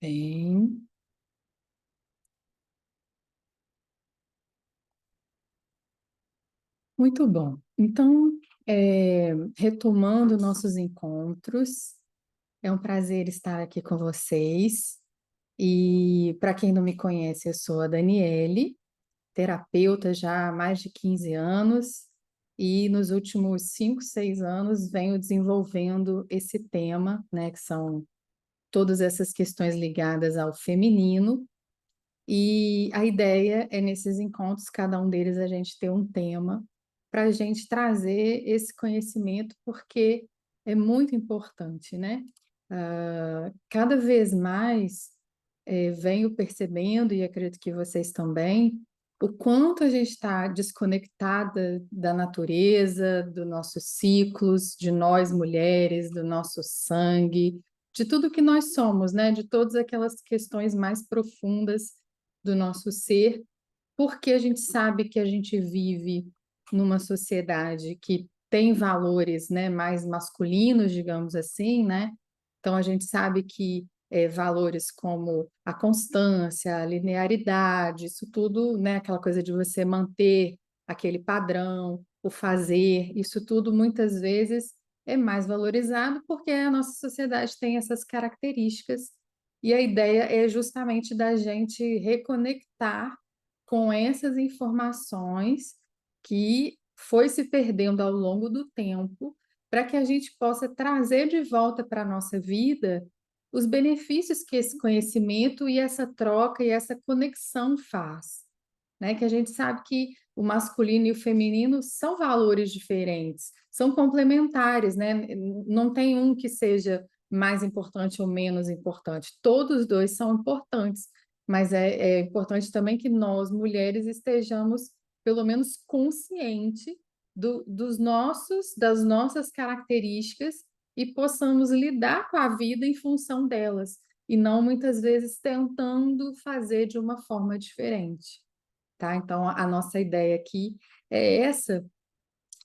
Bem, muito bom. Então, retomando nossos encontros, é um prazer estar aqui com vocês. E para quem não me conhece, eu sou a Daniele, terapeuta já há mais de 15 anos, e nos últimos 5, 6 anos venho desenvolvendo esse tema, né, que são todas essas questões ligadas ao feminino. E a ideia é, nesses encontros, cada um deles, a gente ter um tema para a gente trazer esse conhecimento, porque é muito importante, né? Cada vez mais venho percebendo, e acredito que vocês também, o quanto a gente está desconectada da natureza, dos nossos ciclos, de nós mulheres, do nosso sangue, de tudo que nós somos, né? De todas aquelas questões mais profundas do nosso ser, porque a gente sabe que a gente vive numa sociedade que tem valores, né, mais masculinos, digamos assim, né? Então a gente sabe que valores como a constância, a linearidade, isso tudo, né, aquela coisa de você manter aquele padrão, o fazer, isso tudo muitas vezes é mais valorizado porque a nossa sociedade tem essas características e a ideia é justamente da gente reconectar com essas informações que foi se perdendo ao longo do tempo, para que a gente possa trazer de volta para a nossa vida os benefícios que esse conhecimento e essa troca e essa conexão faz, né? Que a gente sabe que o masculino e o feminino são valores diferentes, são complementares, né? Não tem um que seja mais importante ou menos importante. Todos os dois são importantes, mas é importante também que nós, mulheres, estejamos pelo menos conscientes das nossas características e possamos lidar com a vida em função delas, e não muitas vezes tentando fazer de uma forma diferente, tá? Então, a nossa ideia aqui é essa,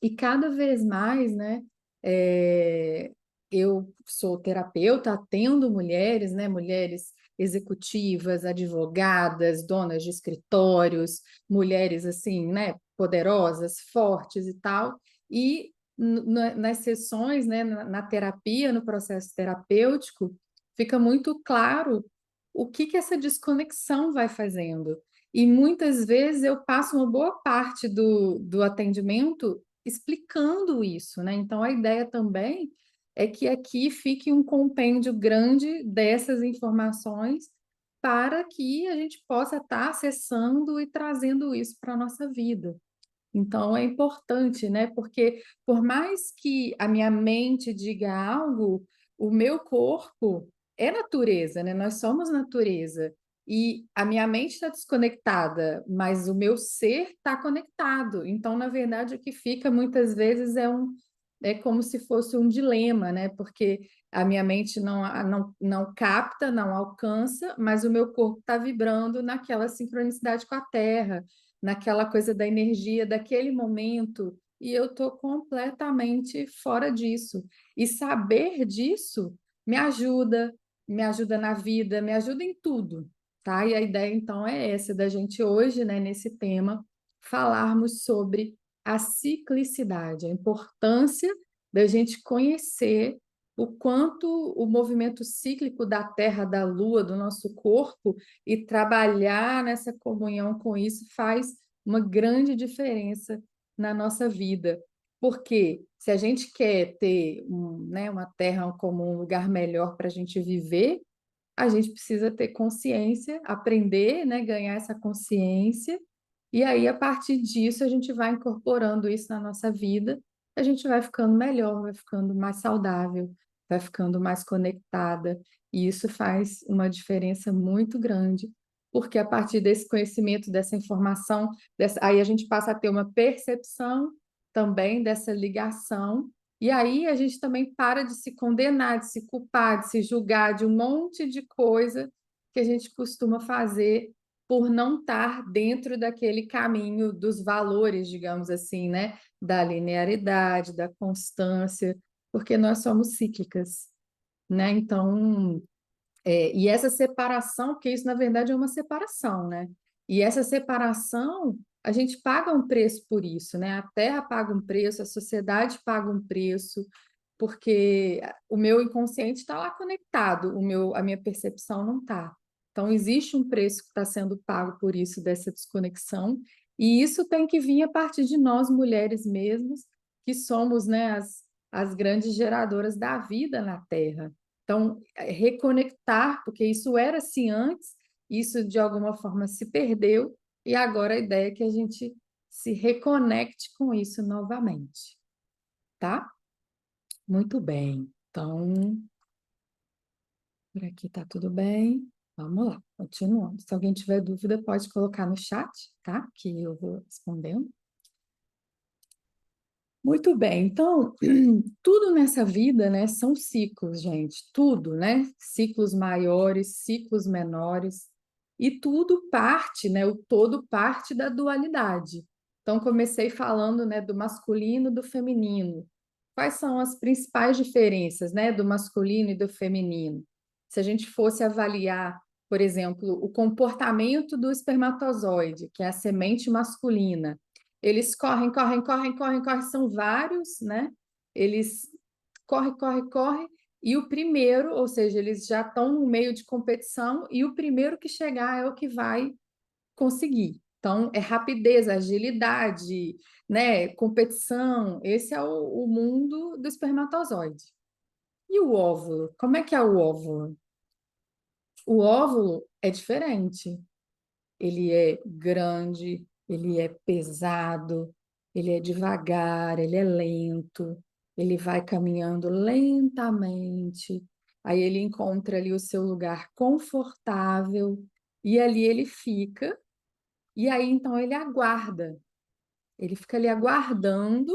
e cada vez mais, né, é, eu sou terapeuta, atendo mulheres, né, mulheres executivas, advogadas, donas de escritórios, mulheres assim, né, poderosas, fortes e tal, e nas sessões, né, na terapia, no processo terapêutico, fica muito claro o que que essa desconexão vai fazendo. E muitas vezes eu passo uma boa parte do atendimento explicando isso, né? Então a ideia também é que aqui fique um compêndio grande dessas informações para que a gente possa estar acessando e trazendo isso para a nossa vida. Então é importante, né? Porque por mais que a minha mente diga algo, o meu corpo é natureza, né? Nós somos natureza. E a minha mente está desconectada, mas o meu ser está conectado. Então, na verdade, o que fica muitas vezes é como se fosse um dilema, né? Porque a minha mente não capta, não alcança, mas o meu corpo está vibrando naquela sincronicidade com a Terra, naquela coisa da energia daquele momento, e eu estou completamente fora disso. E saber disso me ajuda na vida, me ajuda em tudo, tá? E a ideia então é essa, da gente hoje, né, nesse tema, falarmos sobre a ciclicidade, a importância da gente conhecer o quanto o movimento cíclico da Terra, da Lua, do nosso corpo, e trabalhar nessa comunhão com isso faz uma grande diferença na nossa vida. Porque se a gente quer ter né, uma terra como um lugar melhor para a gente viver, a gente precisa ter consciência, aprender, né, ganhar essa consciência, e aí, a partir disso, a gente vai incorporando isso na nossa vida, a gente vai ficando melhor, vai ficando mais saudável, vai ficando mais conectada, e isso faz uma diferença muito grande, porque a partir desse conhecimento, dessa informação, aí a gente passa a ter uma percepção também dessa ligação, e aí a gente também para de se condenar, de se culpar, de se julgar, de um monte de coisa que a gente costuma fazer por não estar dentro daquele caminho dos valores, digamos assim, né? Da linearidade, da constância, porque nós somos cíclicas, né? Então, E essa separação, porque isso na verdade é uma separação, né? E essa separação, a gente paga um preço por isso, né? A Terra paga um preço, a sociedade paga um preço, porque o meu inconsciente está lá conectado, a minha percepção não está. Então, existe um preço que está sendo pago por isso, dessa desconexão, e isso tem que vir a partir de nós, mulheres mesmas, que somos, né, as grandes geradoras da vida na Terra. Então, reconectar, porque isso era assim antes, isso de alguma forma se perdeu, e agora a ideia é que a gente se reconecte com isso novamente, tá? Muito bem. Então, por aqui tá tudo bem. Vamos lá, continuando. Se alguém tiver dúvida, pode colocar no chat, tá? Que eu vou respondendo. Muito bem, então, tudo nessa vida, né, são ciclos, gente, tudo, né? Ciclos maiores, ciclos menores, e tudo parte, né, o todo parte da dualidade. Então, comecei falando, né, do masculino e do feminino. Quais são as principais diferenças, né, do masculino e do feminino? Se a gente fosse avaliar, por exemplo, o comportamento do espermatozoide, que é a semente masculina, eles correm, correm, correm, correm, correm, são vários, né? Eles correm, correm, correm, e o primeiro, ou seja, eles já estão no meio de competição, e o primeiro que chegar é o que vai conseguir. Então, é rapidez, agilidade, né? Competição, esse é o mundo do espermatozoide. E o óvulo? Como é que é o óvulo? O óvulo é diferente. Ele é grande, ele é pesado, ele é devagar, ele é lento, ele vai caminhando lentamente, aí ele encontra ali o seu lugar confortável e ali ele fica, e aí então ele aguarda, ele fica ali aguardando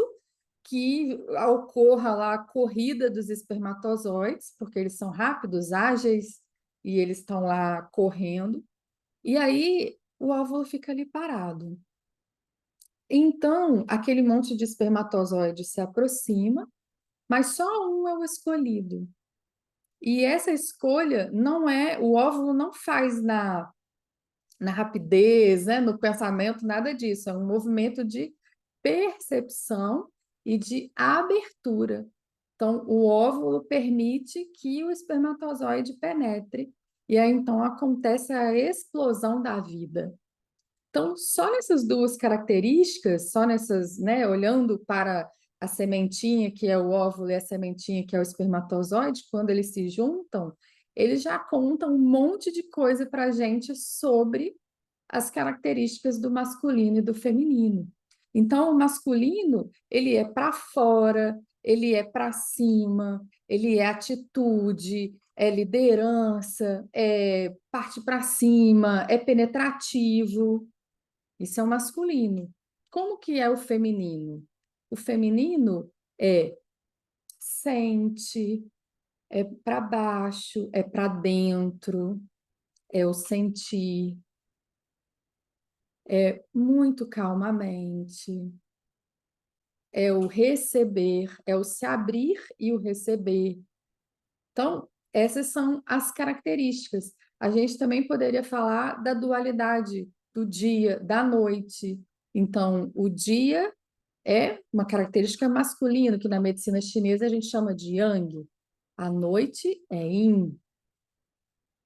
que ocorra lá a corrida dos espermatozoides, porque eles são rápidos, ágeis, e eles estão lá correndo. E aí o óvulo fica ali parado. Então, aquele monte de espermatozoide se aproxima, mas só um é o escolhido. E essa escolha não é, o óvulo não faz na rapidez, né, no pensamento, nada disso. É um movimento de percepção e de abertura. Então, o óvulo permite que o espermatozoide penetre, e aí então acontece a explosão da vida. Então, só nessas duas características, só nessas, né, olhando para a sementinha, que é o óvulo, e a sementinha, que é o espermatozoide, quando eles se juntam, eles já contam um monte de coisa para a gente sobre as características do masculino e do feminino. Então, o masculino, ele é para fora, ele é para cima, ele é atitude, é liderança, é parte para cima, é penetrativo. Isso é o masculino. Como que é o feminino? O feminino é sente, é para baixo, é para dentro, é o sentir, é muito calmamente, é o receber, é o se abrir e o receber. Então, essas são as características. A gente também poderia falar da dualidade do dia, da noite. Então, o dia é uma característica masculina, que na medicina chinesa a gente chama de yang. A noite é yin.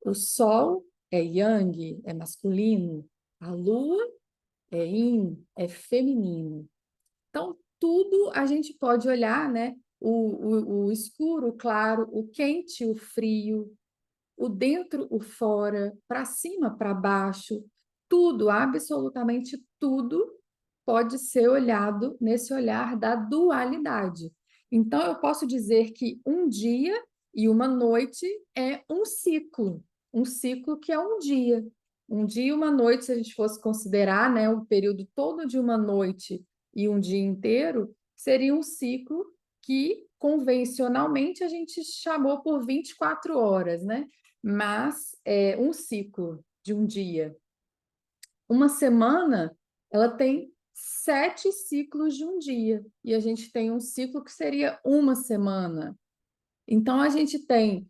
O sol é yang, é masculino. A lua é yin, é feminino. Então, tudo a gente pode olhar, né? O escuro, o claro, o quente, o frio, o dentro, o fora, para cima, para baixo, tudo, absolutamente tudo, pode ser olhado nesse olhar da dualidade. Então, eu posso dizer que um dia e uma noite é um ciclo que é um dia. Um dia e uma noite, se a gente fosse considerar, né, o período todo de uma noite e um dia inteiro, seria um ciclo que convencionalmente a gente chamou por 24 horas, né? Mas é um ciclo de um dia. Uma semana, ela tem 7 ciclos de um dia, e a gente tem um ciclo que seria uma semana. Então, a gente tem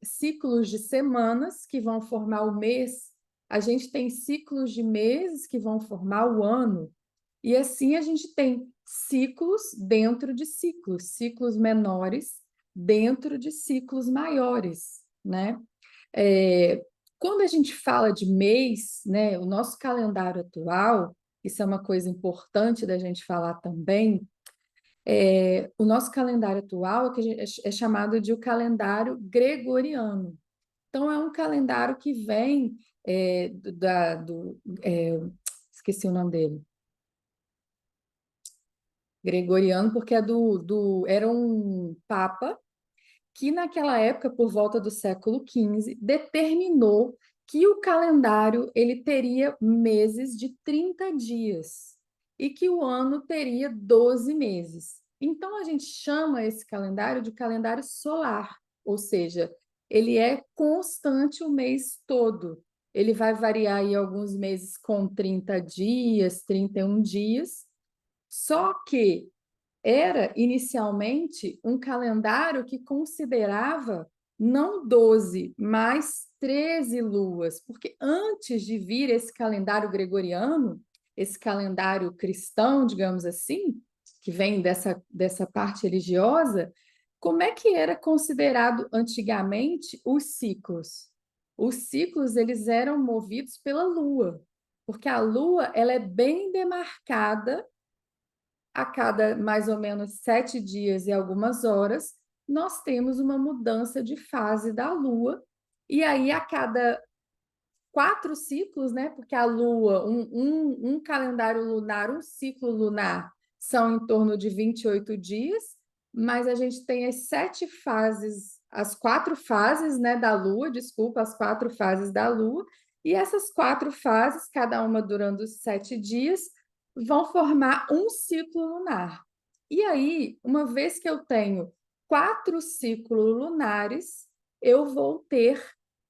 ciclos de semanas que vão formar o mês, a gente tem ciclos de meses que vão formar o ano, e assim a gente tem ciclos dentro de ciclos, ciclos menores dentro de ciclos maiores, né? É, quando a gente fala de mês, né, o nosso calendário atual, isso é uma coisa importante da gente falar também, o nosso calendário atual é chamado de o calendário gregoriano. Então, é um calendário que vem esqueci o nome dele, gregoriano, porque era um papa que naquela época, por volta do século XV, determinou que o calendário ele teria meses de 30 dias e que o ano teria 12 meses. Então, a gente chama esse calendário de calendário solar, ou seja, ele é constante o mês todo. Ele vai variar aí alguns meses com 30 dias, 31 dias, só que era inicialmente um calendário que considerava não 12, mas 13 luas, porque antes de vir esse calendário gregoriano, esse calendário cristão, digamos assim, que vem dessa parte religiosa, como é que era considerado antigamente os ciclos? Os ciclos eles eram movidos pela lua, porque a lua ela é bem demarcada a cada mais ou menos 7 dias e algumas horas, nós temos uma mudança de fase da Lua. E aí, a cada 4 ciclos, né? Porque a Lua, um calendário lunar, um ciclo lunar, são em torno de 28 dias, mas a gente tem as 7 fases, as 4 fases, né, da Lua, desculpa, as 4 fases da Lua, e essas 4 fases, cada uma durando 7 dias, vão formar um ciclo lunar. E aí, uma vez que eu tenho 4 ciclos lunares, eu vou ter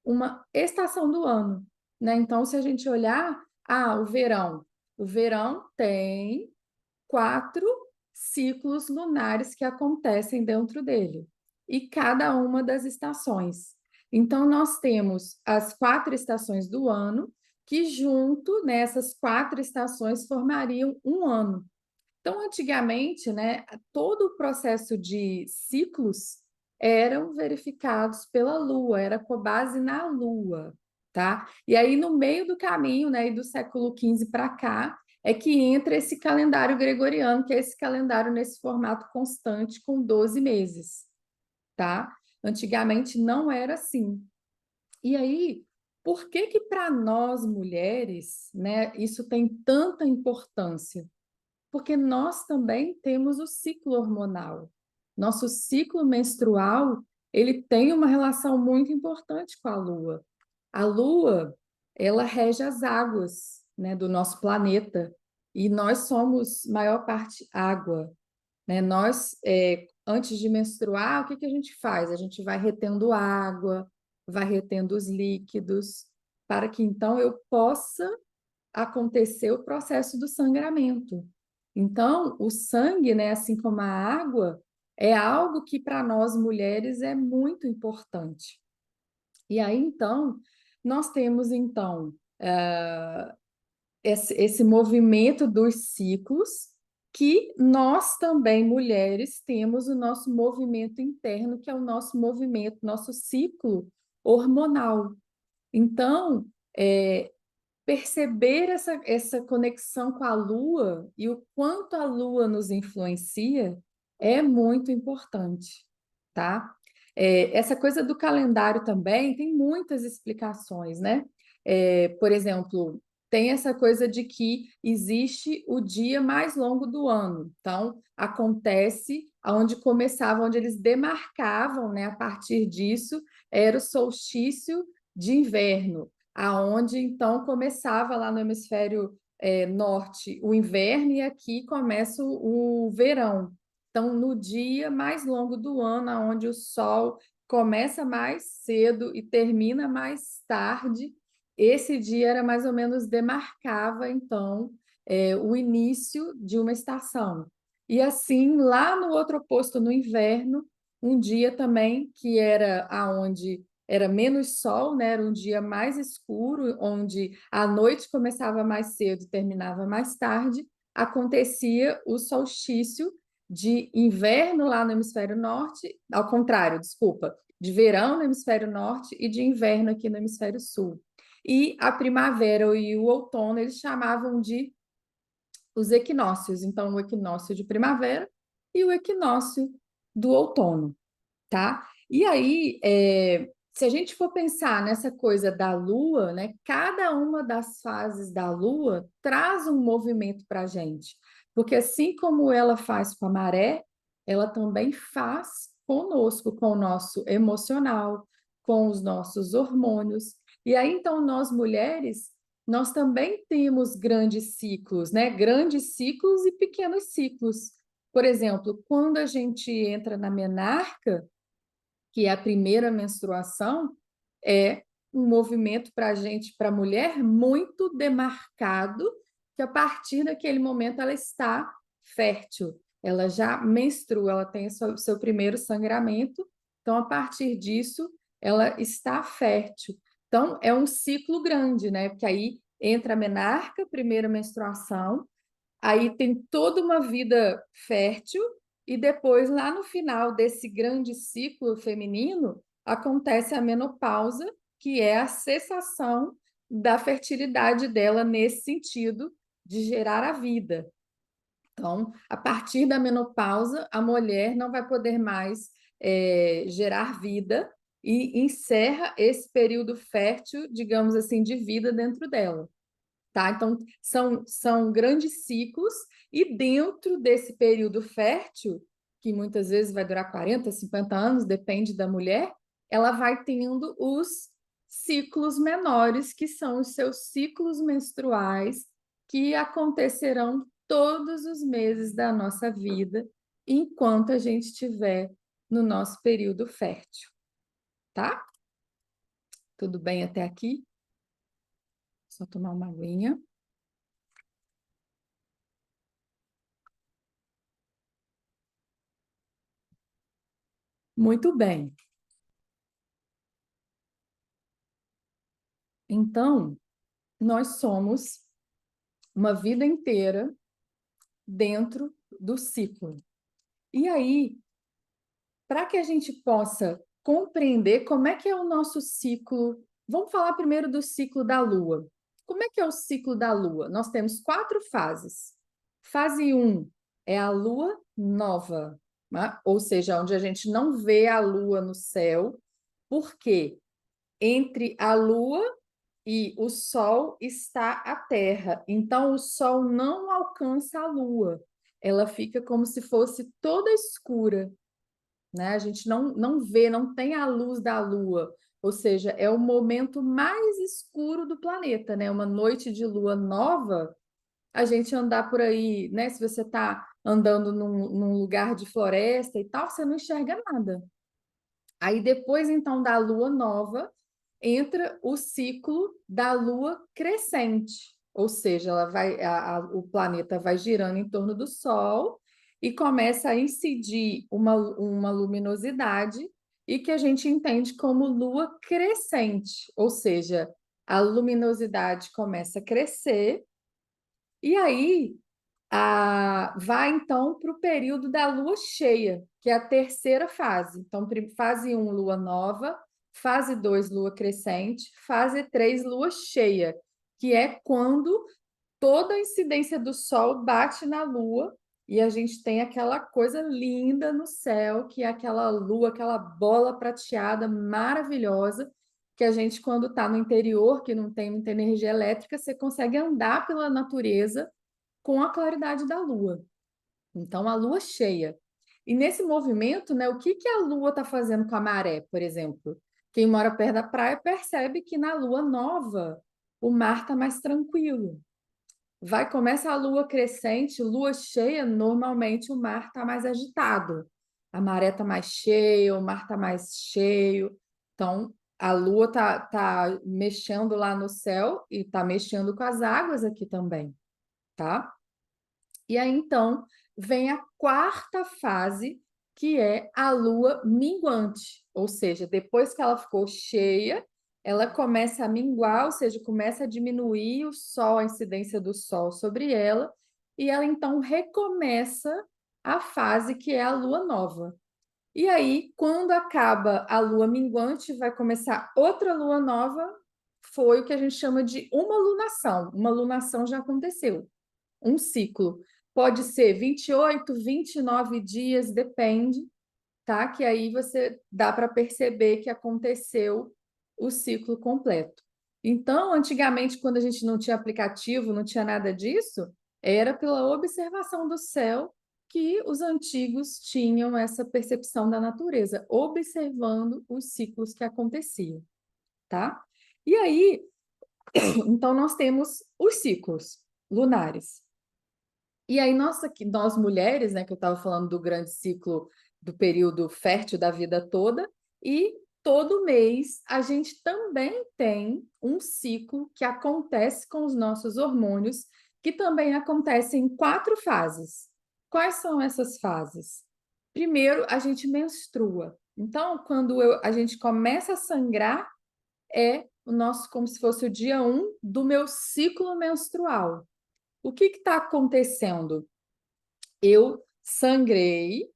uma estação do ano, né? Então, se a gente olhar, o verão tem 4 ciclos lunares que acontecem dentro dele, e cada uma das estações. Então, nós temos as 4 estações do ano, que junto nessas 4 estações formariam um ano. Então, antigamente, né, todo o processo de ciclos eram verificados pela Lua, era com base na Lua, tá? E aí, no meio do caminho, né, e do século XV para cá, é que entra esse calendário gregoriano, que é esse calendário nesse formato constante, com 12 meses, tá? Antigamente não era assim. E aí, por que que para nós mulheres, né, isso tem tanta importância? Porque nós também temos o ciclo hormonal. Nosso ciclo menstrual, ele tem uma relação muito importante com a Lua. A Lua, ela rege as águas, né, do nosso planeta, e nós somos, maior parte, água, né? Nós, antes de menstruar, o que que a gente faz? A gente vai retendo água, vai retendo os líquidos, para que então eu possa acontecer o processo do sangramento. Então, o sangue, né, assim como a água, é algo que para nós mulheres é muito importante. E aí, então, nós temos, então, esse movimento dos ciclos, que nós também, mulheres, temos o nosso movimento interno, que é o nosso movimento, nosso ciclo hormonal. Então, perceber essa conexão com a Lua e o quanto a Lua nos influencia é muito importante, tá? Essa coisa do calendário também tem muitas explicações, né? Por exemplo, tem essa coisa de que existe o dia mais longo do ano. Então, acontece onde começava, onde eles demarcavam, né? A partir disso, era o solstício de inverno, aonde então começava lá no hemisfério norte o inverno e aqui começa o verão. Então, no dia mais longo do ano, onde o sol começa mais cedo e termina mais tarde, esse dia era mais ou menos demarcava então o início de uma estação. E assim, lá no outro oposto, no inverno, um dia também que era aonde era menos sol, né? Era um dia mais escuro, onde a noite começava mais cedo e terminava mais tarde, acontecia o solstício de inverno lá no hemisfério norte, ao contrário, desculpa, de verão no hemisfério norte e de inverno aqui no hemisfério sul. E a primavera e o outono eles chamavam de os equinócios. Então, o equinócio de primavera e o equinócio do outono, tá? E aí, se a gente for pensar nessa coisa da Lua, né? Cada uma das fases da Lua traz um movimento para a gente, porque assim como ela faz com a maré, ela também faz conosco, com o nosso emocional, com os nossos hormônios. E aí, então, nós mulheres, nós também temos grandes ciclos, né? Grandes ciclos e pequenos ciclos. Por exemplo, quando a gente entra na menarca, que é a primeira menstruação, é um movimento para a gente, para a mulher, muito demarcado, que a partir daquele momento ela está fértil, ela já menstrua, ela tem o seu primeiro sangramento, então a partir disso ela está fértil. Então é um ciclo grande, né? Porque aí entra a menarca, primeira menstruação, aí tem toda uma vida fértil, e depois, lá no final desse grande ciclo feminino, acontece a menopausa, que é a cessação da fertilidade dela nesse sentido de gerar a vida. Então, a partir da menopausa, a mulher não vai poder mais gerar vida e encerra esse período fértil, digamos assim, de vida dentro dela. Tá? Então, são grandes ciclos, e dentro desse período fértil, que muitas vezes vai durar 40, 50 anos, depende da mulher, ela vai tendo os ciclos menores, que são os seus ciclos menstruais, que acontecerão todos os meses da nossa vida, enquanto a gente estiver no nosso período fértil, tá? Tudo bem até aqui? Só tomar uma aguinha. Muito bem. Então, nós somos uma vida inteira dentro do ciclo. E aí, para que a gente possa compreender como é que é o nosso ciclo, vamos falar primeiro do ciclo da Lua. Como é que é o ciclo da Lua? Nós temos 4 fases. Fase 1 é a Lua nova, né? Ou seja, onde a gente não vê a Lua no céu, porque entre a Lua e o Sol está a Terra. Então, o Sol não alcança a Lua. Ela fica como se fosse toda escura, né? A gente não vê, não tem a luz da Lua. Ou seja, é o momento mais escuro do planeta, né? Uma noite de lua nova, a gente andar por aí, né? Se você está andando num lugar de floresta e tal, você não enxerga nada. Aí depois, então, da lua nova, entra o ciclo da lua crescente, ou seja, o planeta vai girando em torno do Sol e começa a incidir uma luminosidade, e que a gente entende como lua crescente, ou seja, a luminosidade começa a crescer, e aí vai então para o período da lua cheia, que é a terceira fase. Então, fase 1, lua nova, fase 2, lua crescente, fase 3, lua cheia, que é quando toda a incidência do sol bate na lua e a gente tem aquela coisa linda no céu, que é aquela lua, aquela bola prateada maravilhosa, que a gente, quando está no interior, que não tem muita energia elétrica, você consegue andar pela natureza com a claridade da lua. Então, a lua cheia. E nesse movimento, né, o que que a lua está fazendo com a maré, por exemplo? Quem mora perto da praia percebe que na lua nova o mar está mais tranquilo. Começa a lua crescente, lua cheia, normalmente o mar está mais agitado. A maré está mais cheia, o mar está mais cheio. Então, a lua tá mexendo lá no céu e está mexendo com as águas aqui também, tá? E aí, então, vem a quarta fase, que é a lua minguante, ou seja, depois que ela ficou cheia, ela começa a minguar, ou seja, começa a diminuir o sol, a incidência do sol sobre ela, e ela então recomeça a fase que é a lua nova. E aí, quando acaba a lua minguante, vai começar outra lua nova, foi o que a gente chama de uma lunação. Uma lunação já aconteceu, um ciclo. Pode ser 28, 29 dias, depende, tá? Que aí você dá para perceber que aconteceu o ciclo completo. Então, antigamente, quando a gente não tinha aplicativo, não tinha nada disso, era pela observação do céu que os antigos tinham essa percepção da natureza, observando os ciclos que aconteciam, tá? E aí, então, nós temos os ciclos lunares. E aí, nós mulheres, né, que eu estava falando do grande ciclo do período fértil da vida toda, e todo mês a gente também tem um ciclo que acontece com os nossos hormônios, que também acontece em 4 fases. Quais são essas fases? Primeiro, a gente menstrua. Então, quando a gente começa a sangrar, é o nosso, como se fosse o dia 1 do meu ciclo menstrual. O que está acontecendo? Eu sangrei,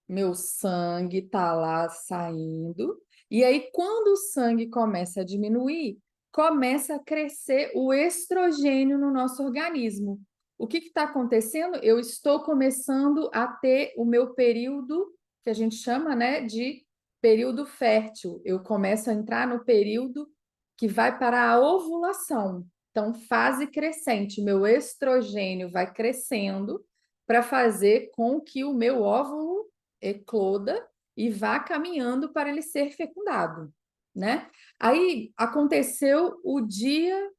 meu sangue está lá saindo, e aí, quando o sangue começa a diminuir, começa a crescer o estrogênio no nosso organismo. O que está acontecendo? Eu estou começando a ter o meu período, que a gente chama, né, de período fértil. Eu começo a entrar no período que vai para a ovulação. Então, fase crescente, meu estrogênio vai crescendo para fazer com que o meu óvulo ecloda e vá caminhando para ele ser fecundado, né? Aí aconteceu o dia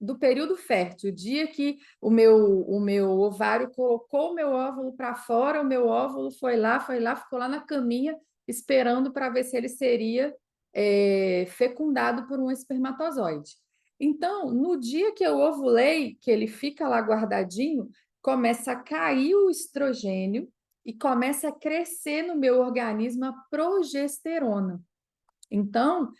do período fértil, o dia que o meu ovário colocou o meu óvulo para fora, o meu óvulo foi lá, ficou lá na caminha esperando para ver se ele seria fecundado por um espermatozoide. Então, no dia que eu ovulei, que ele fica lá guardadinho, começa a cair o estrogênio e começa a crescer no meu organismo a progesterona. Então,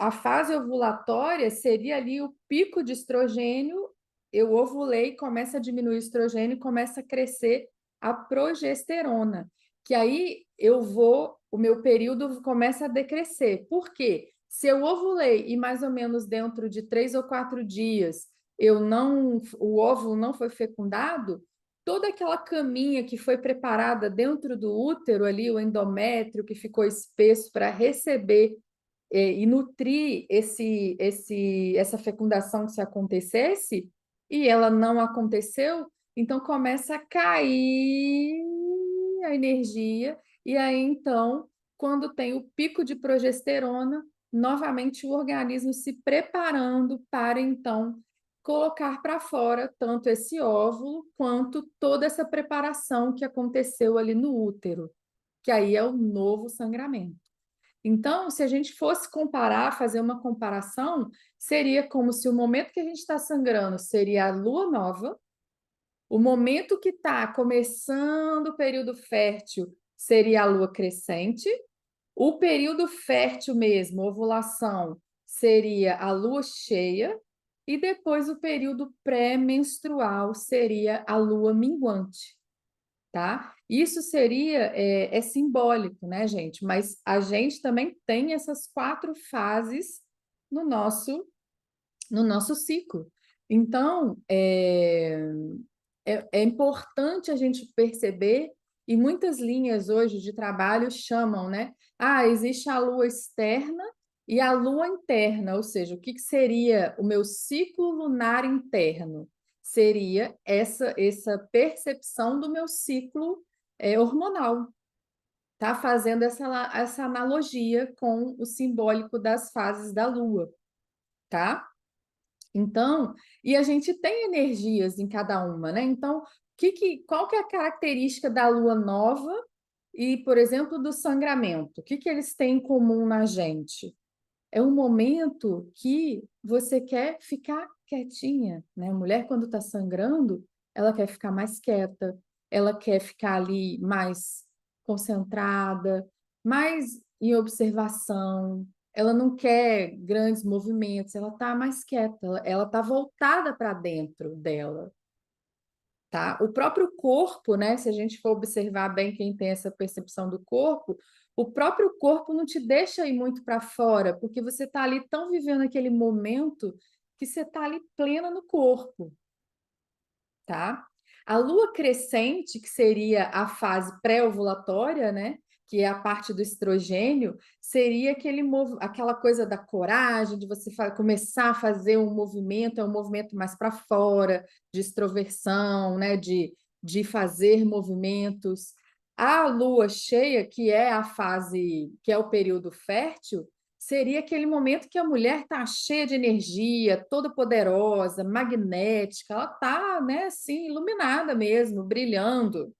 a fase ovulatória seria ali o pico de estrogênio, eu ovulei, começa a diminuir o estrogênio, começa a crescer a progesterona, que aí o meu período começa a decrescer. Por quê? Se eu ovulei e mais ou menos dentro de 3 ou 4 dias o óvulo não foi fecundado, toda aquela caminha que foi preparada dentro do útero ali, o endométrio que ficou espesso para receber e nutrir essa fecundação que se acontecesse, e ela não aconteceu, então começa a cair a energia, e aí então, quando tem o pico de progesterona, novamente o organismo se preparando para então colocar para fora tanto esse óvulo quanto toda essa preparação que aconteceu ali no útero, que aí é o novo sangramento. Então, se a gente fosse comparar, fazer uma comparação, seria como se o momento que a gente está sangrando seria a lua nova, o momento que está começando o período fértil seria a lua crescente, o período fértil mesmo, ovulação, seria a lua cheia, e depois o período pré-menstrual seria a lua minguante, tá? Isso seria simbólico, né, gente? Mas a gente também tem essas 4 fases no nosso ciclo. Então, é importante a gente perceber, e muitas linhas hoje de trabalho chamam, né? Ah, existe a lua externa e a lua interna, ou seja, o que seria o meu ciclo lunar interno? Seria essa percepção do meu ciclo hormonal, tá? Fazendo essa analogia com o simbólico das fases da lua, tá? Então, e a gente tem energias em cada uma, né? Então, qual que é a característica da lua nova e, por exemplo, do sangramento? O que eles têm em comum na gente? É um momento que você quer ficar quietinha, né? A mulher, quando está sangrando, ela quer ficar mais quieta, ela quer ficar ali mais concentrada, mais em observação, ela não quer grandes movimentos, ela está mais quieta, ela está voltada para dentro dela, tá? O próprio corpo, né? Se a gente for observar bem quem tem essa percepção do corpo, o próprio corpo não te deixa ir muito para fora, porque você está ali tão vivendo aquele momento que você está ali plena no corpo, tá? A lua crescente, que seria a fase pré-ovulatória, né? Que é a parte do estrogênio, seria aquela coisa da coragem, de você começar a fazer um movimento, é um movimento mais para fora, de extroversão, né? De fazer movimentos. A lua cheia, que é a fase, que é o período fértil, seria aquele momento que a mulher está cheia de energia, toda poderosa, magnética, ela está, né, assim, iluminada mesmo, brilhando.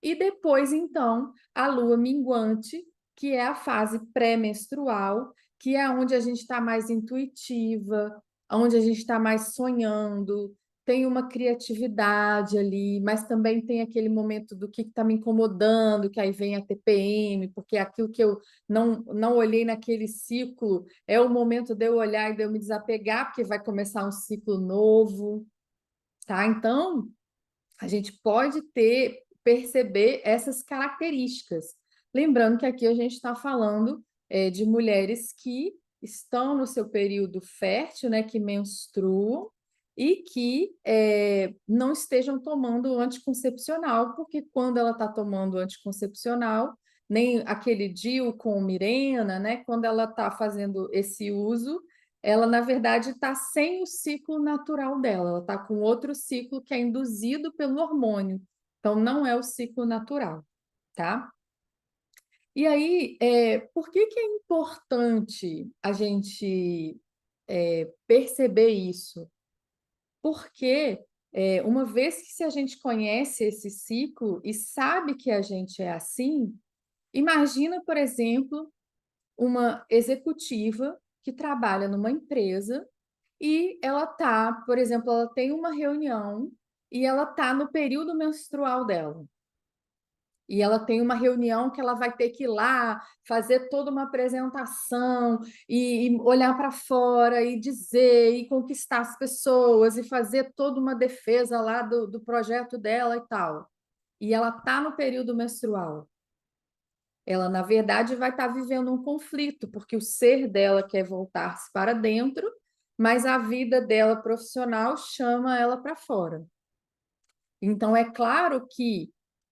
E depois, então, a lua minguante, que é a fase pré-menstrual, que é onde a gente está mais intuitiva, onde a gente está mais sonhando, tem uma criatividade ali, mas também tem aquele momento do que está me incomodando, que aí vem a TPM, porque aquilo que eu não olhei naquele ciclo é o momento de eu olhar e de eu me desapegar, porque vai começar um ciclo novo, tá? Então, a gente pode perceber essas características. Lembrando que aqui a gente está falando de mulheres que estão no seu período fértil, né, que menstruam e que não estejam tomando anticoncepcional, porque quando ela está tomando anticoncepcional, nem aquele DIU com Mirena, né, quando ela está fazendo esse uso, ela, na verdade, está sem o ciclo natural dela, ela está com outro ciclo que é induzido pelo hormônio. Então, não é o ciclo natural, tá? E aí, por que que é importante a gente perceber isso? Porque uma vez que se a gente conhece esse ciclo e sabe que a gente é assim, imagina, por exemplo, uma executiva que trabalha numa empresa e ela tá, por exemplo, ela tem uma reunião e ela tá no período menstrual dela. E ela tem uma reunião que ela vai ter que ir lá fazer toda uma apresentação e olhar para fora e dizer e conquistar as pessoas e fazer toda uma defesa lá do projeto dela e tal. E ela está no período menstrual. Ela, na verdade, vai estar vivendo um conflito, porque o ser dela quer voltar-se para dentro, mas a vida dela profissional chama ela para fora. Então, é claro que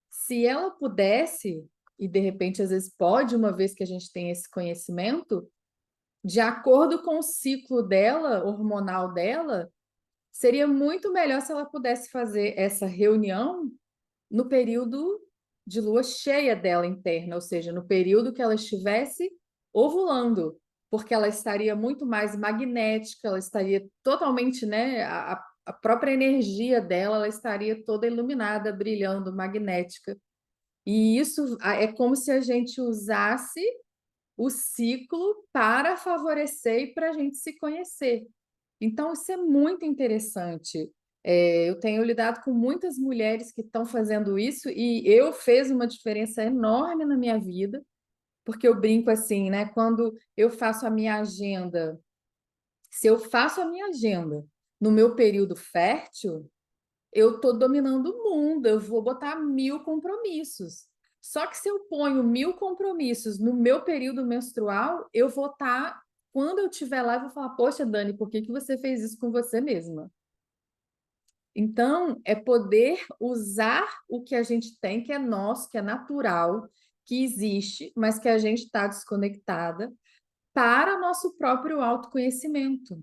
se ela pudesse, e de repente às vezes pode, uma vez que a gente tem esse conhecimento, de acordo com o ciclo dela, hormonal dela, seria muito melhor se ela pudesse fazer essa reunião no período de lua cheia dela interna, ou seja, no período que ela estivesse ovulando, porque ela estaria muito mais magnética, ela estaria totalmente, né, a própria energia dela, ela estaria toda iluminada, brilhando, magnética. E isso é como se a gente usasse o ciclo para favorecer e para a gente se conhecer. Então, isso é muito interessante. Eu tenho lidado com muitas mulheres que estão fazendo isso e eu fez uma diferença enorme na minha vida, porque eu brinco assim, né? Quando eu faço a minha agenda, se eu faço a minha agenda no meu período fértil, eu estou dominando o mundo, eu vou botar 1000 compromissos. Só que se eu ponho 1000 compromissos no meu período menstrual, eu vou estar, quando eu estiver lá, eu vou falar, poxa, Dani, por que que você fez isso com você mesma? Então, é poder usar o que a gente tem, que é nosso, que é natural, que existe, mas que a gente está desconectada, para nosso próprio autoconhecimento,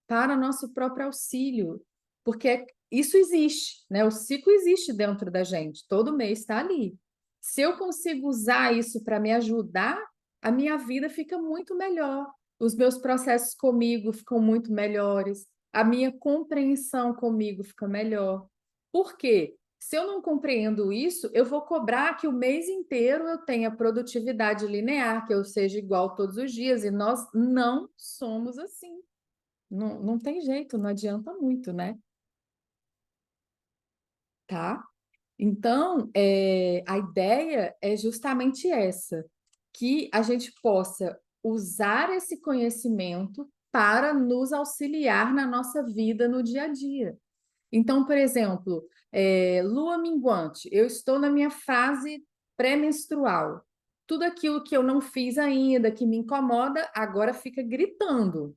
para nosso próprio auxílio, porque isso existe, né? O ciclo existe dentro da gente, todo mês está ali. Se eu consigo usar isso para me ajudar, a minha vida fica muito melhor, os meus processos comigo ficam muito melhores, a minha compreensão comigo fica melhor. Por quê? Se eu não compreendo isso, eu vou cobrar que o mês inteiro eu tenha produtividade linear, que eu seja igual todos os dias, e nós não somos assim. Não, não tem jeito, não adianta muito, né? Tá? Então, a ideia é justamente essa, que a gente possa usar esse conhecimento para nos auxiliar na nossa vida no dia a dia. Então, por exemplo, lua minguante, eu estou na minha fase pré-menstrual. Tudo aquilo que eu não fiz ainda, que me incomoda, agora fica gritando.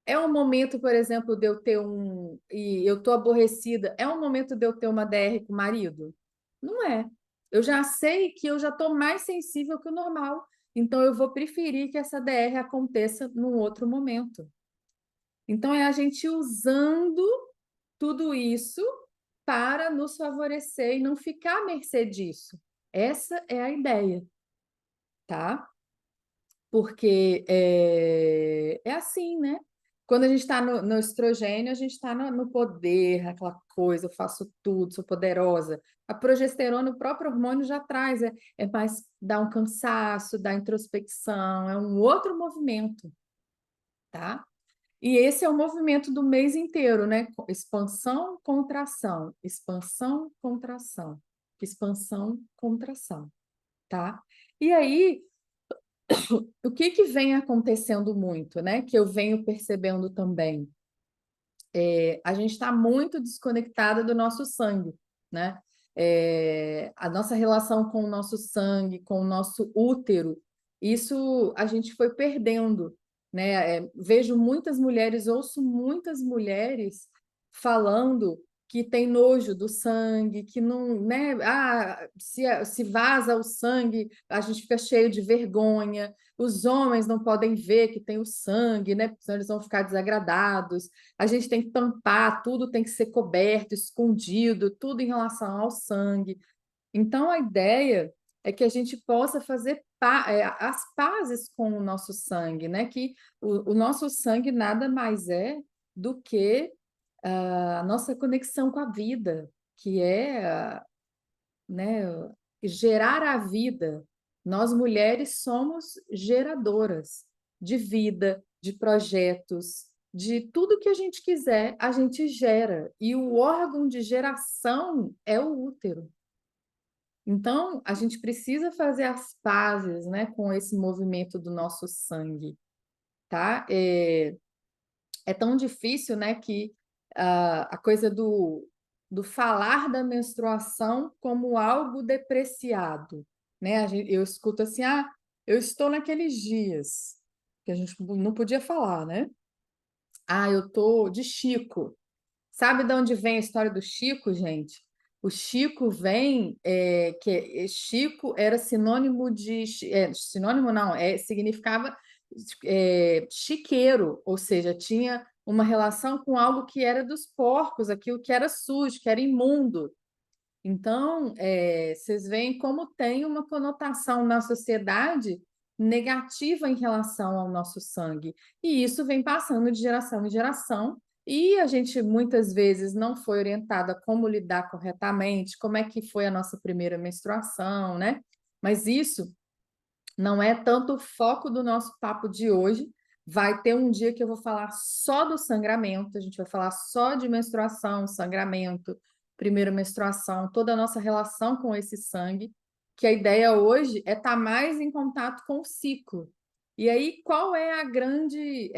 É um momento, por exemplo, de eu ter e eu estou aborrecida, é um momento de eu ter uma DR com o marido? Não é. Eu já sei que eu já estou mais sensível que o normal. Então, eu vou preferir que essa DR aconteça num outro momento. Então, é a gente usando tudo isso para nos favorecer e não ficar à mercê disso. Essa é a ideia, tá? Porque é assim, né? Quando a gente está no estrogênio, a gente está no poder, aquela coisa, eu faço tudo, sou poderosa. A progesterona, o próprio hormônio já traz, é mais, dá um cansaço, dá introspecção, é um outro movimento, tá? E esse é o movimento do mês inteiro, né? Expansão, contração, expansão, contração, expansão, contração, tá? E aí, o que que vem acontecendo muito, né? Que eu venho percebendo também. A gente está muito desconectada do nosso sangue, né? A nossa relação com o nosso sangue, com o nosso útero, isso a gente foi perdendo, né? Vejo muitas mulheres, ouço muitas mulheres falando que tem nojo do sangue, que não, né? Se vaza o sangue, a gente fica cheio de vergonha. Os homens não podem ver que tem o sangue, né? Porque senão eles vão ficar desagradados. A gente tem que tampar, tudo tem que ser coberto, escondido, tudo em relação ao sangue. Então, a ideia é que a gente possa fazer as pazes com o nosso sangue, né? Que o nosso sangue nada mais é do que a nossa conexão com a vida, que é, né, gerar a vida. Nós mulheres somos geradoras de vida, de projetos, de tudo que a gente quiser, a gente gera. E o órgão de geração é o útero. Então, a gente precisa fazer as pazes, né, com esse movimento do nosso sangue, tá? É tão difícil, né, que a coisa do falar da menstruação como algo depreciado, né? Eu escuto assim, eu estou naqueles dias, que a gente não podia falar, né? Eu tô de Chico. Sabe de onde vem a história do Chico, gente? O Chico vem, Chico era sinônimo sinônimo não, significava chiqueiro, ou seja, tinha uma relação com algo que era dos porcos, aquilo que era sujo, que era imundo. Então, vocês veem como tem uma conotação na sociedade negativa em relação ao nosso sangue. E isso vem passando de geração em geração, e a gente muitas vezes não foi orientada a como lidar corretamente, como é que foi a nossa primeira menstruação, né? Mas isso não é tanto o foco do nosso papo de hoje. Vai ter um dia que eu vou falar só do sangramento, a gente vai falar só de menstruação, sangramento, primeira menstruação, toda a nossa relação com esse sangue, que a ideia hoje é estar mais em contato com o ciclo. E aí, qual é a grande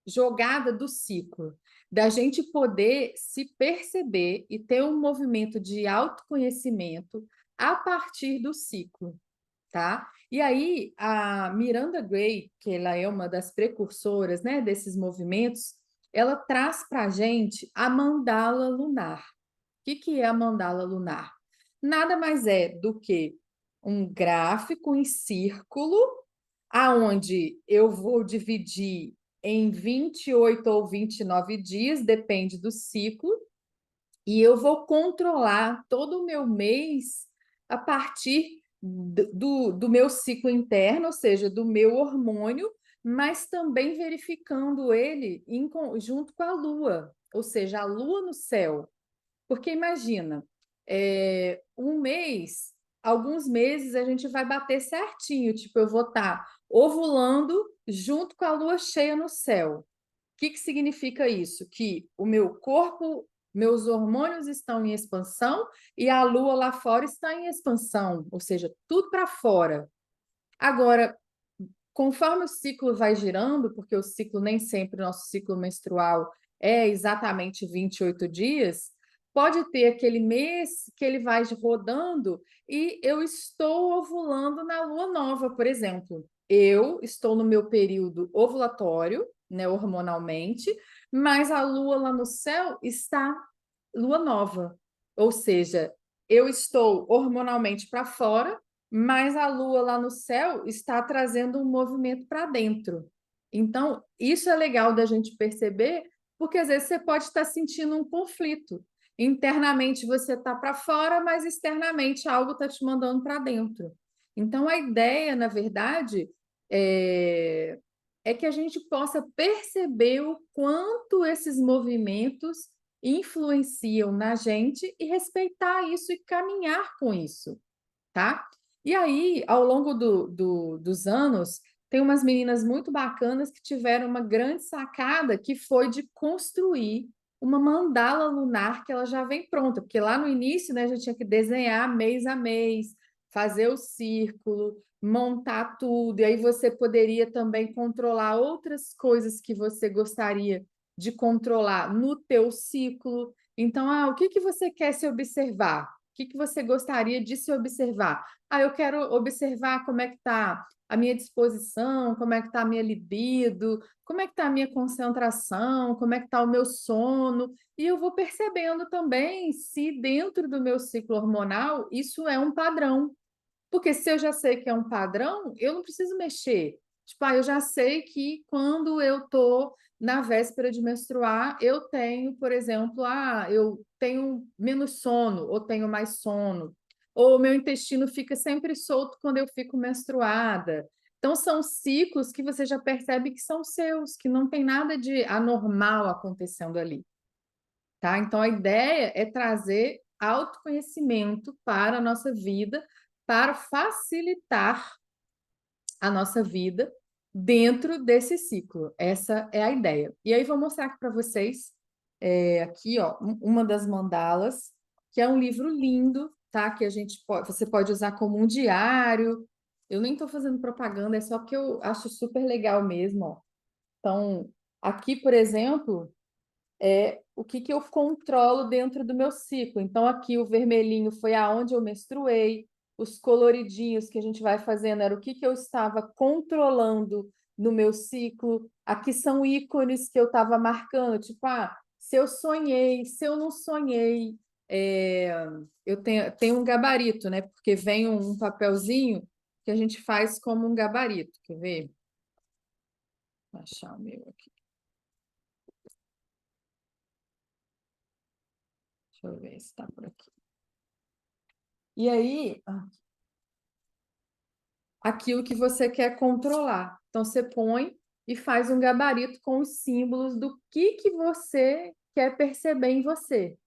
jogada do ciclo? Da gente poder se perceber e ter um movimento de autoconhecimento a partir do ciclo, tá? E aí, a Miranda Gray, que ela é uma das precursoras, né, desses movimentos, ela traz para a gente a mandala lunar. O que é a mandala lunar? Nada mais é do que um gráfico em círculo, aonde eu vou dividir em 28 ou 29 dias, depende do ciclo, e eu vou controlar todo o meu mês a partir do meu ciclo interno, ou seja, do meu hormônio, mas também verificando ele junto com a lua, ou seja, a lua no céu. Porque imagina, um mês, alguns meses a gente vai bater certinho, tipo, eu vou estar ovulando junto com a lua cheia no céu. O que significa isso? Que o meu corpo meus hormônios estão em expansão e a lua lá fora está em expansão, ou seja, tudo para fora. Agora, conforme o ciclo vai girando, porque o ciclo nem sempre, o nosso ciclo menstrual é exatamente 28 dias, pode ter aquele mês que ele vai rodando e eu estou ovulando na lua nova, por exemplo. Eu estou no meu período ovulatório, né, hormonalmente, mas a lua lá no céu está lua nova. Ou seja, eu estou hormonalmente para fora, mas a lua lá no céu está trazendo um movimento para dentro. Então, isso é legal da gente perceber, porque às vezes você pode estar sentindo um conflito. Internamente você está para fora, mas externamente algo está te mandando para dentro. Então, a ideia, na verdade, é que a gente possa perceber o quanto esses movimentos influenciam na gente e respeitar isso e caminhar com isso, tá? E aí, ao longo dos anos, tem umas meninas muito bacanas que tiveram uma grande sacada que foi de construir uma mandala lunar que ela já vem pronta, porque lá no início, né, a gente tinha que desenhar mês a mês, fazer o círculo, montar tudo, e aí você poderia também controlar outras coisas que você gostaria de controlar no teu ciclo. Então, o que que você quer se observar? O que que você gostaria de se observar? Eu quero observar como é que está a minha disposição, como é que está a minha libido, como é que está a minha concentração, como é que está o meu sono, e eu vou percebendo também se dentro do meu ciclo hormonal isso é um padrão. Porque se eu já sei que é um padrão, eu não preciso mexer. Tipo, eu já sei que quando eu estou na véspera de menstruar, eu tenho, por exemplo, eu tenho menos sono, ou tenho mais sono, ou o meu intestino fica sempre solto quando eu fico menstruada. Então, são ciclos que você já percebe que são seus, que não tem nada de anormal acontecendo ali. Tá? Então, a ideia é trazer autoconhecimento para a nossa vida, para facilitar a nossa vida dentro desse ciclo. Essa é a ideia. E aí, vou mostrar aqui para vocês, aqui, ó, uma das mandalas, que é um livro lindo, tá? Que você pode usar como um diário. Eu nem estou fazendo propaganda, é só porque eu acho super legal mesmo, ó. Então, aqui, por exemplo, o que que eu controlo dentro do meu ciclo. Então, aqui o vermelhinho foi aonde eu menstruei, os coloridinhos que a gente vai fazendo era o que que eu estava controlando no meu ciclo. Aqui são ícones que eu estava marcando, tipo, se eu sonhei, se eu não sonhei. É, eu tenho um gabarito, né? Porque vem um papelzinho que a gente faz como um gabarito. Quer ver? Vou achar o meu aqui. Deixa eu ver se está por aqui. E aí, aquilo que você quer controlar. Então, você põe e faz um gabarito com os símbolos do que você quer perceber em você.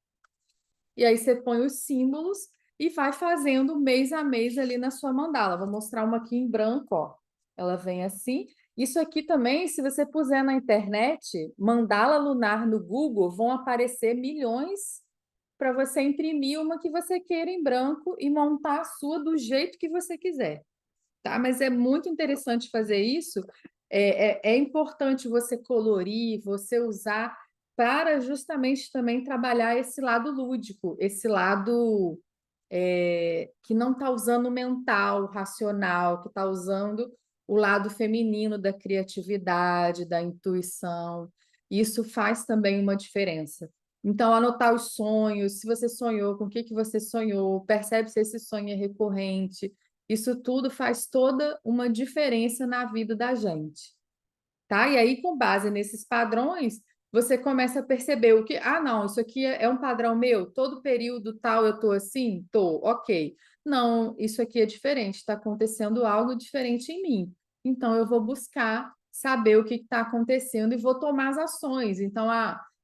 E aí você põe os símbolos e vai fazendo mês a mês ali na sua mandala. Vou mostrar uma aqui em branco, ó. Ela vem assim. Isso aqui também, se você puser na internet, mandala lunar no Google, vão aparecer milhões para você imprimir uma que você queira em branco e montar a sua do jeito que você quiser, tá? Mas é muito interessante fazer isso. É importante você colorir, você usar para justamente também trabalhar esse lado lúdico, esse lado que não está usando o mental, o racional, que está usando o lado feminino da criatividade, da intuição. Isso faz também uma diferença. Então, anotar os sonhos, se você sonhou, com o que que você sonhou, percebe se esse sonho é recorrente. Isso tudo faz toda uma diferença na vida da gente, tá? E aí, com base nesses padrões, você começa a perceber o que, não, isso aqui é um padrão meu, todo período tal eu tô assim? Tô, ok. Não, isso aqui é diferente, está acontecendo algo diferente em mim. Então, eu vou buscar saber o que está acontecendo e vou tomar as ações. Então,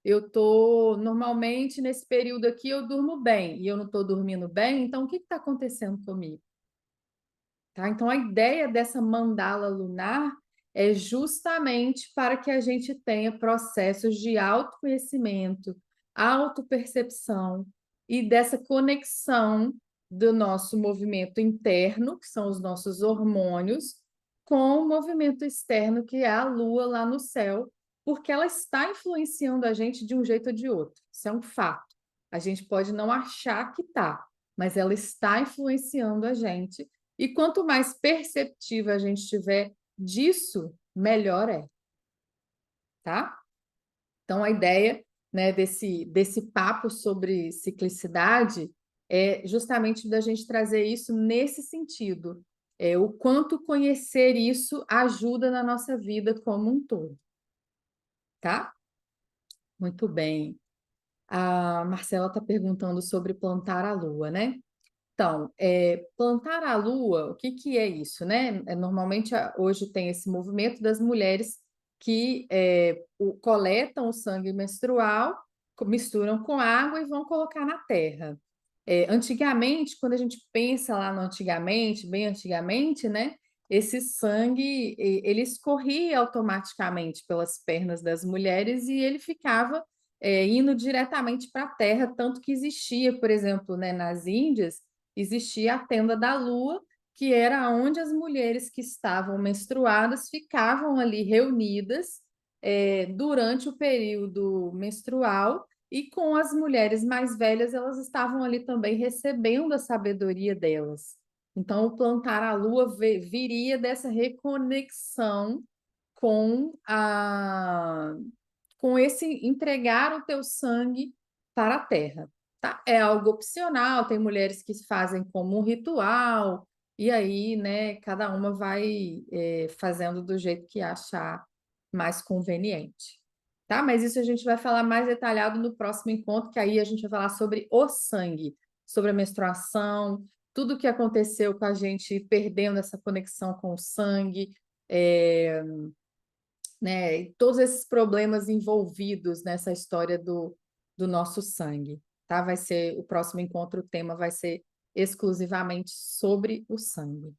eu tô normalmente nesse período aqui eu durmo bem e eu não estou dormindo bem, então o que está acontecendo comigo? Tá? Então, a ideia dessa mandala lunar é justamente para que a gente tenha processos de autoconhecimento, autopercepção e dessa conexão do nosso movimento interno, que são os nossos hormônios, com o movimento externo, que é a lua lá no céu, porque ela está influenciando a gente de um jeito ou de outro. Isso é um fato. A gente pode não achar que está, mas ela está influenciando a gente. E quanto mais perceptiva a gente tiver disso, melhor é, tá? Então, a ideia, né, desse papo sobre ciclicidade é justamente da gente trazer isso nesse sentido. O quanto conhecer isso ajuda na nossa vida como um todo, tá? Muito bem. A Marcela está perguntando sobre plantar a lua, né? Então, plantar a lua, o que que é isso, né? Normalmente, hoje tem esse movimento das mulheres que coletam o sangue menstrual, misturam com água e vão colocar na terra. Antigamente, quando a gente pensa lá no antigamente, bem antigamente, né? Esse sangue, ele escorria automaticamente pelas pernas das mulheres e ele ficava indo diretamente para a terra, tanto que existia, por exemplo, né, nas Índias, existia a tenda da lua, que era onde as mulheres que estavam menstruadas ficavam ali reunidas durante o período menstrual, e com as mulheres mais velhas, elas estavam ali também recebendo a sabedoria delas. Então, o plantar a lua viria dessa reconexão com com esse entregar o teu sangue para a terra, tá? É algo opcional, tem mulheres que fazem como um ritual, e aí, né, cada uma vai fazendo do jeito que achar mais conveniente, tá? Mas isso a gente vai falar mais detalhado no próximo encontro, que aí a gente vai falar sobre o sangue, sobre a menstruação, tudo o que aconteceu com a gente perdendo essa conexão com o sangue, né? E todos esses problemas envolvidos nessa história do nosso sangue, tá? Vai ser o próximo encontro, o tema vai ser exclusivamente sobre o sangue,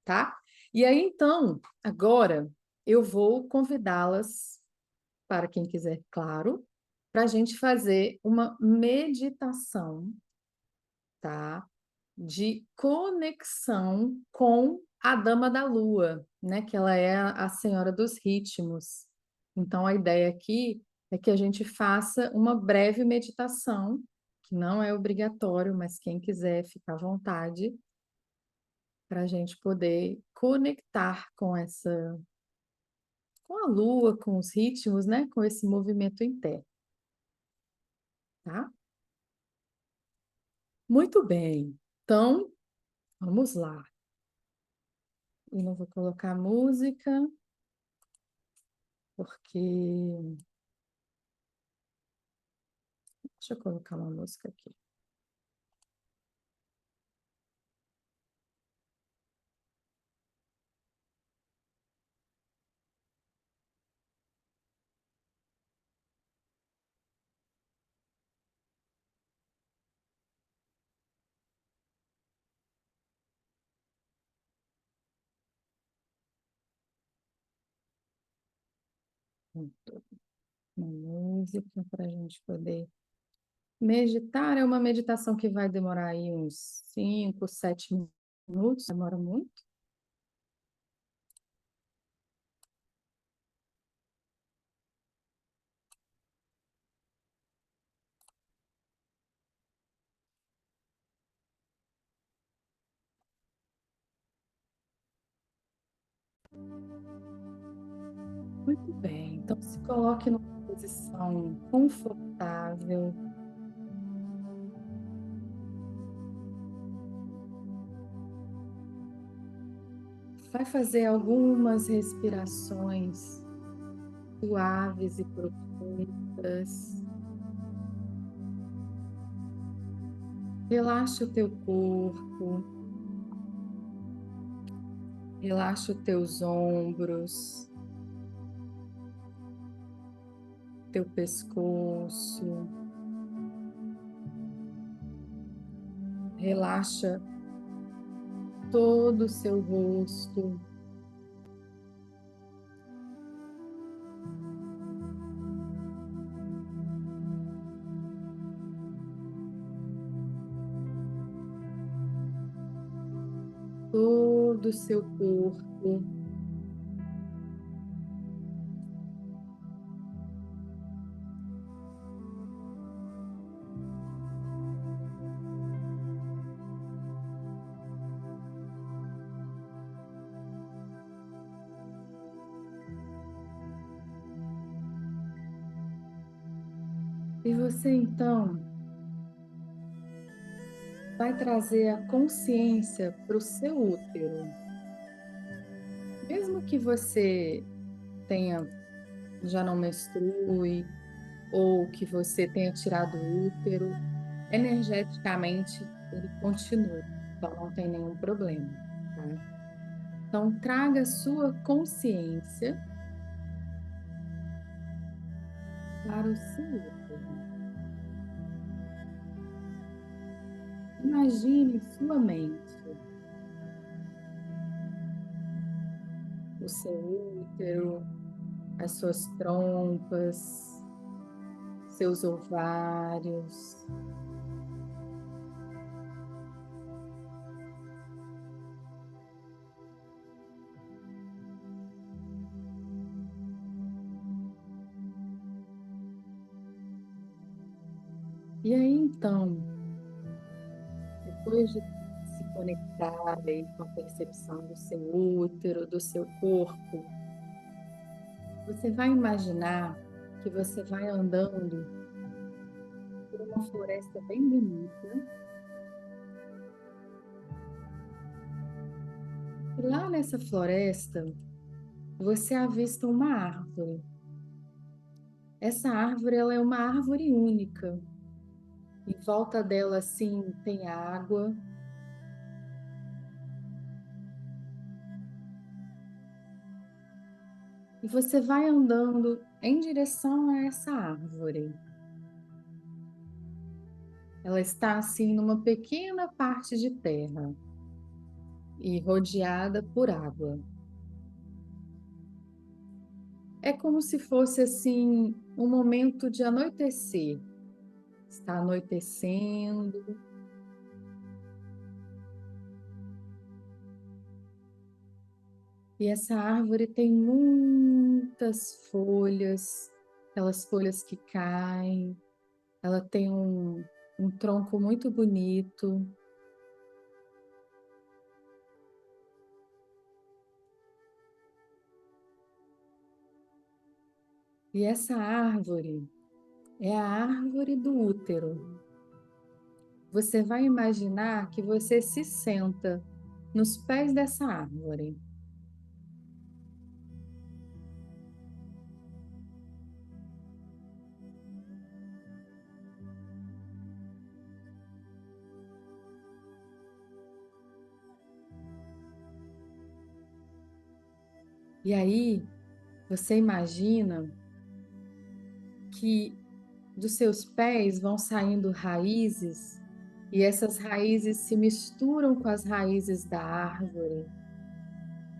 tá? E aí, então, agora eu vou convidá-las, para quem quiser, claro, para a gente fazer uma meditação, tá? De conexão com a Dama da Lua, né? Que ela é a Senhora dos Ritmos. Então, a ideia aqui é que a gente faça uma breve meditação, que não é obrigatório, mas quem quiser fica à vontade, para a gente poder conectar com com a Lua, com os ritmos, né? Com esse movimento interno, tá? Muito bem. Então, vamos lá. Eu não vou colocar música, porque deixa eu colocar uma música aqui. Pronto. Uma música para a gente poder meditar. É uma meditação que vai demorar aí uns 5, 7 minutos, demora muito. Muito bem. Então, se coloque numa posição confortável. Vai fazer algumas respirações suaves e profundas. Relaxa o teu corpo, relaxa os teus ombros, teu pescoço, relaxa todo o seu rosto. todo o seu corpo. E você então vai trazer a consciência para o seu útero. Mesmo que você tenha, já não menstrue, ou que você tenha tirado o útero, energeticamente ele continua, então não tem nenhum problema, tá? Então traga a sua consciência para o seu útero. Imagine em sua mente o seu útero, as suas trompas, seus ovários. E aí então, depois de se conectar aí com a percepção do seu útero, do seu corpo, você vai imaginar que você vai andando por uma floresta bem bonita. E lá nessa floresta, você avista uma árvore. Essa árvore, ela é uma árvore única. Em volta dela, assim, tem água. E você vai andando em direção a essa árvore. Ela está, assim, numa pequena parte de terra e rodeada por água. É como se fosse, assim, um momento de anoitecer. Está anoitecendo. E essa árvore tem muitas folhas, aquelas folhas que caem. Ela tem um tronco muito bonito. E essa árvore é a árvore do útero. Você vai imaginar que você se senta nos pés dessa árvore. E aí, você imagina que dos seus pés vão saindo raízes, e essas raízes se misturam com as raízes da árvore,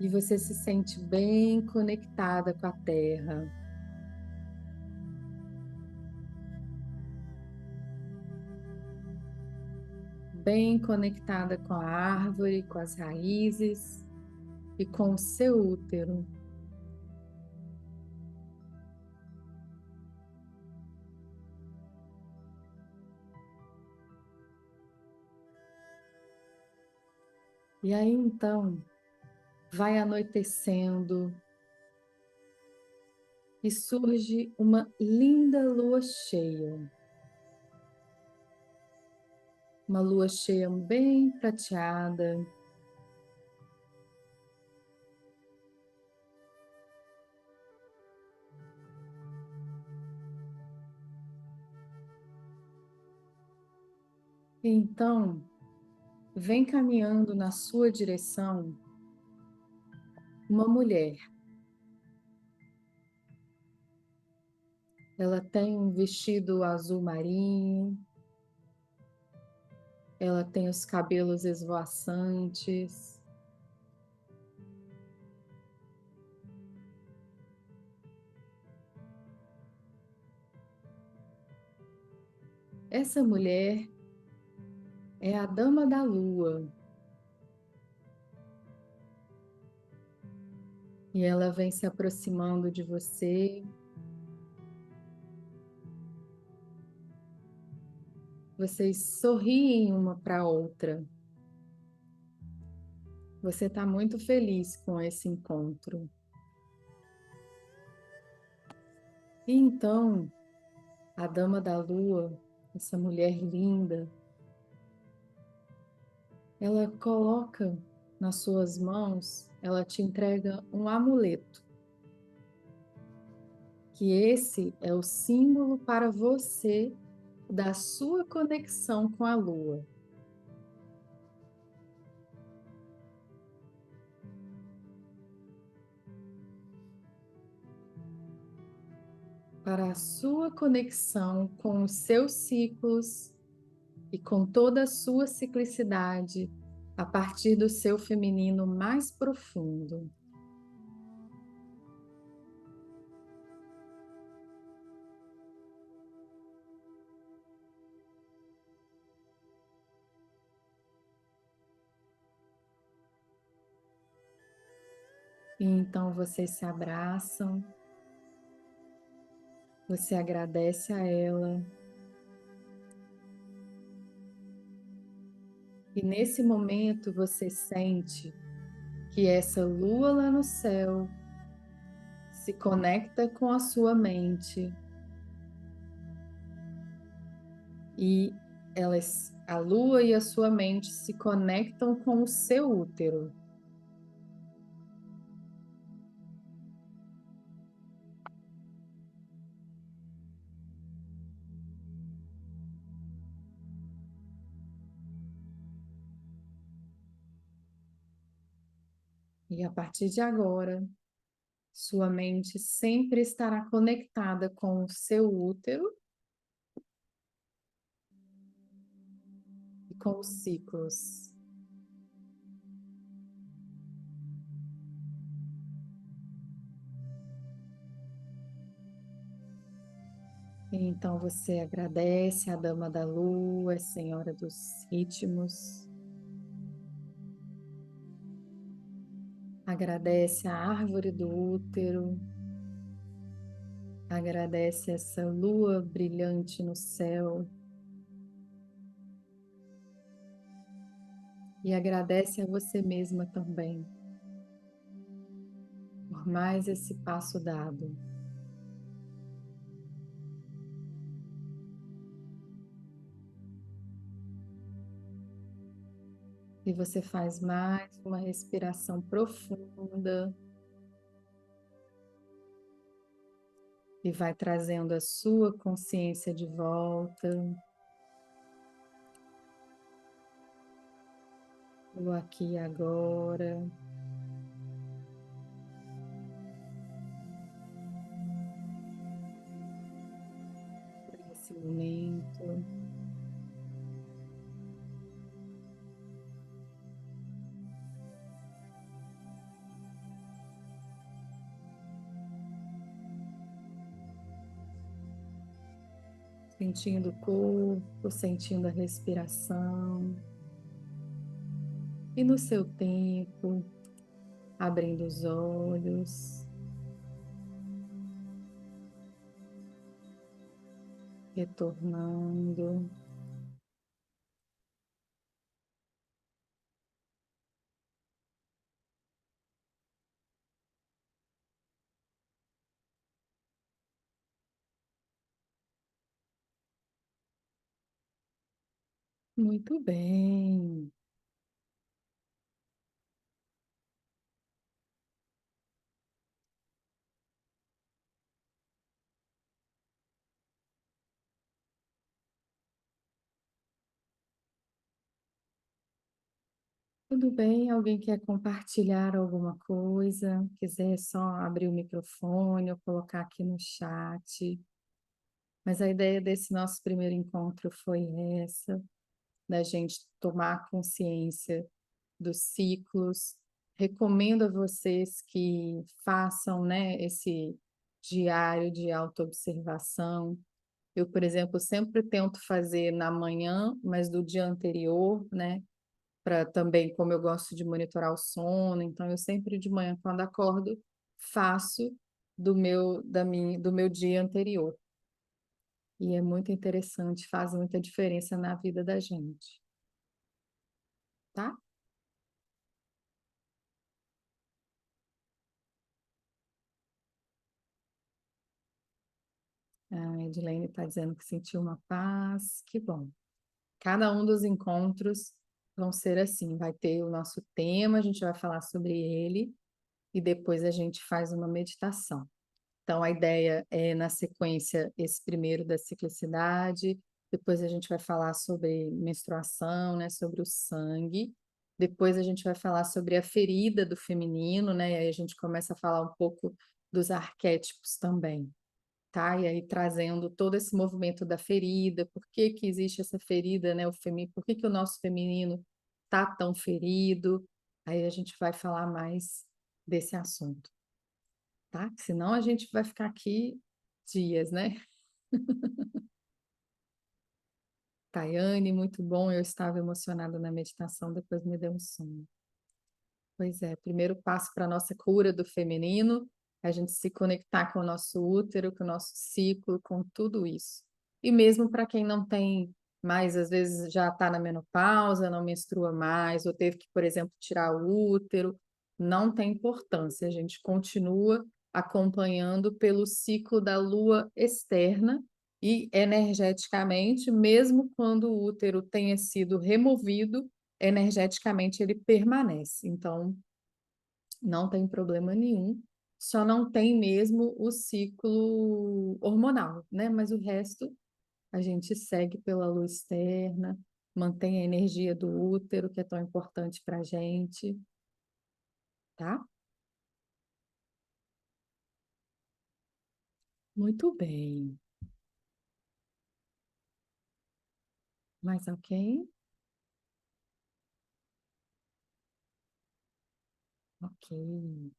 e você se sente bem conectada com a terra, bem conectada com a árvore, com as raízes e com o seu útero. E aí então vai anoitecendo e surge uma linda lua cheia. Uma lua cheia bem prateada. Então, vem caminhando na sua direção uma mulher. Ela tem um vestido azul marinho, ela tem os cabelos esvoaçantes. Essa mulher é a Dama da Lua. E ela vem se aproximando de você. Vocês sorriem uma para a outra. Você está muito feliz com esse encontro. E então, a Dama da Lua, essa mulher linda, ela coloca nas suas mãos, ela te entrega um amuleto, que esse é o símbolo para você da sua conexão com a Lua. Para a sua conexão com os seus ciclos e com toda a sua ciclicidade a partir do seu feminino mais profundo. E então vocês se abraçam, você agradece a ela. E nesse momento você sente que essa lua lá no céu se conecta com a sua mente e a lua e a sua mente se conectam com o seu útero. E a partir de agora, sua mente sempre estará conectada com o seu útero e com os ciclos. Então você agradece a Dama da Lua, a Senhora dos Ritmos, agradece a árvore do útero, agradece essa lua brilhante no céu e agradece a você mesma também por mais esse passo dado. E você faz mais uma respiração profunda e vai trazendo a sua consciência de volta. O aqui e agora. Nesse momento. Sentindo o corpo, sentindo a respiração. E no seu tempo, abrindo os olhos, retornando. Muito bem. Tudo bem? Alguém quer compartilhar alguma coisa? Quiser só abrir o microfone ou colocar aqui no chat. Mas a ideia desse nosso primeiro encontro foi essa, da gente tomar consciência dos ciclos. Recomendo a vocês que façam, né, esse diário de autoobservação. Eu, por exemplo, sempre tento fazer na manhã, mas do dia anterior, né, para também, como eu gosto de monitorar o sono, então eu sempre de manhã, quando acordo, faço do meu dia anterior. E é muito interessante, faz muita diferença na vida da gente, tá? A Edilene está dizendo que sentiu uma paz, que bom. Cada um dos encontros vão ser assim, vai ter o nosso tema, a gente vai falar sobre ele e depois a gente faz uma meditação. Então, a ideia é, na sequência, esse primeiro da ciclicidade, depois a gente vai falar sobre menstruação, né, sobre o sangue, depois a gente vai falar sobre a ferida do feminino, né, e aí a gente começa a falar um pouco dos arquétipos também, tá? E aí trazendo todo esse movimento da ferida, por que que existe essa ferida, né, o feminino, por que que o nosso feminino tá tão ferido? Aí a gente vai falar mais desse assunto, tá? Senão a gente vai ficar aqui dias, né? Tayane, muito bom. Eu estava emocionada na meditação, depois me deu um sono. Pois é, primeiro passo para a nossa cura do feminino, é a gente se conectar com o nosso útero, com o nosso ciclo, com tudo isso. E mesmo para quem não tem mais, às vezes já está na menopausa, não menstrua mais, ou teve que, por exemplo, tirar o útero, não tem importância. A gente continua acompanhando pelo ciclo da lua externa e energeticamente, mesmo quando o útero tenha sido removido, energeticamente ele permanece. Então, não tem problema nenhum, só não tem mesmo o ciclo hormonal, né? Mas o resto a gente segue pela luz externa, mantém a energia do útero, que é tão importante para a gente, tá? Muito bem. Mas ok? Ok.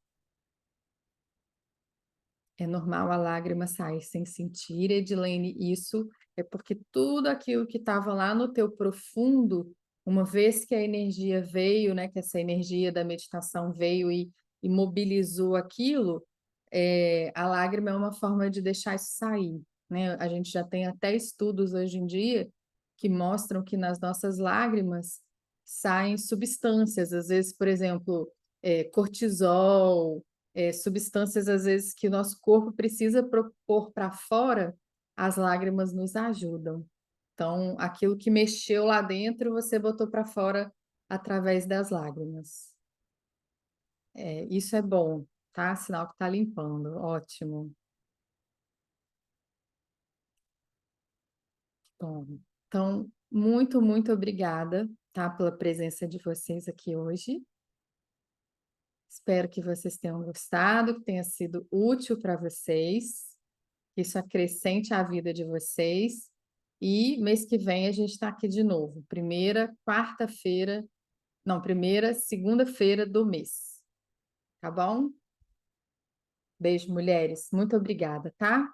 É normal a lágrima sair sem sentir, Edilene. Isso é porque tudo aquilo que estava lá no teu profundo, uma vez que a energia veio, né, que essa energia da meditação veio e mobilizou aquilo, a lágrima é uma forma de deixar isso sair, né? A gente já tem até estudos hoje em dia que mostram que nas nossas lágrimas saem substâncias, às vezes, por exemplo, cortisol, substâncias às vezes que o nosso corpo precisa propor para fora, as lágrimas nos ajudam. Então, aquilo que mexeu lá dentro, você botou para fora através das lágrimas. Isso é bom, tá? Sinal que está limpando. Ótimo. Bom, então, muito, muito obrigada, tá, pela presença de vocês aqui hoje. Espero que vocês tenham gostado, que tenha sido útil para vocês. Isso acrescente a vida de vocês. E mês que vem a gente está aqui de novo. Primeira, quarta-feira, não, primeira, segunda-feira do mês. Tá bom? Beijo, mulheres. Muito obrigada, tá?